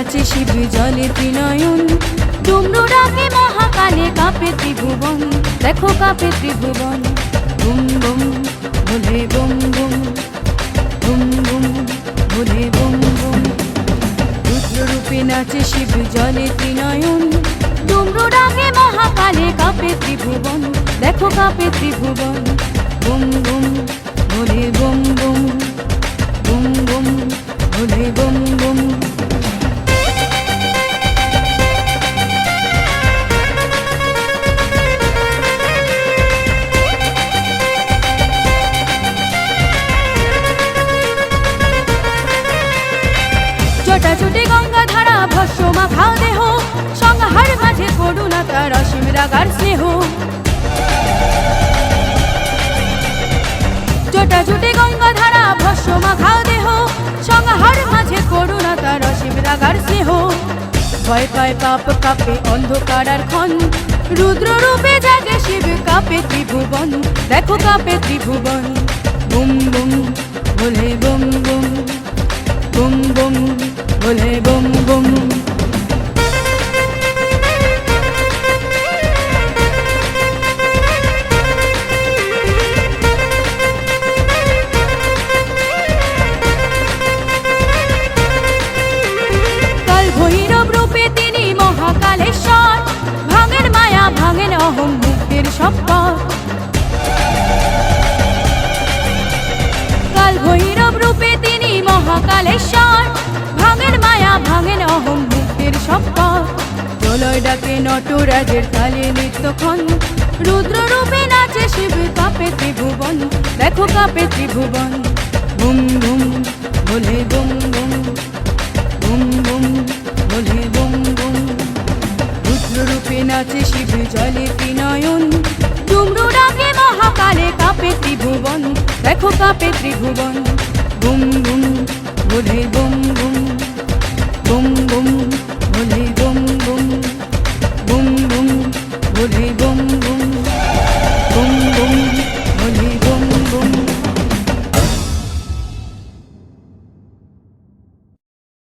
নাচে শিব জলে ত্রিনয়ন, ডুমরু ডাকে মহাকালে কাঁপে ত্রিভুবন, দেখো কাঁপে ত্রিভুবন। বুম বুম ভোলে বুম বুম, বুম বুম ভোলে বুম বুম। রুদ্ররূপে নাচে শিব জলে ত্রিনয়ন, ডুমরু ডাকে মহাকালে কাঁপে ত্রিভুবন, দেখো কাঁপে ত্রিভুবন। বুম বুম ভোলে বুম বুম, বুম বুম ভোলে বুম বুম। জটাজুটি গঙ্গা ধারা ভস্য মাখাও দেহ, সংহার মাঝে করুণা তার অসীম রাগার স্নেহ। জটাজুটি গঙ্গা ধারা ভস্য মাখাও দেহ, সংহার মাঝে করুণা তার অসীম রাগার স্নেহ। ভয় পায় পাপ কাঁপে অন্ধকার আর ক্ষণ, রুদ্র রূপে জাগে শিব কাঁপে ত্রিভুবন, দেখো কাঁপে ত্রিভুবন। বুম বুম ভোলে বুম বুম, বুম বুম ভোলে বুম বুম। কাল ভৈরব রূপে তিনি মহাকালেশ্বর, ভাঙেন মায়া ভাঙেন অহং মুক্তির সম্পদ। কাল ভৈরব রূপে তিনি মহাকালেশ্বর, ভাঙেন মায়া ভাঙেন অহং মুক্তির সম্পদ। প্রলয় ডাকে নটরাজের তালে নিত্যক্ষণ, রুদ্র রূপে নাচে শিব কাঁপে ত্রিভুবন, দেখো কাঁপে ত্রিভুবন। বুম বুম ভোলে বুম বুম, বুম বুম ভোলে বুম বুম। রুদ্র রূপে নাচে শিব জলে ত্রিনয়ন, ডুমরু ডাকে মহাকালে কাঁপে ত্রিভুবন, দেখো কাঁপে ত্রিভুবন। বুম বুম ভোলে বুম বুম, বুম বুম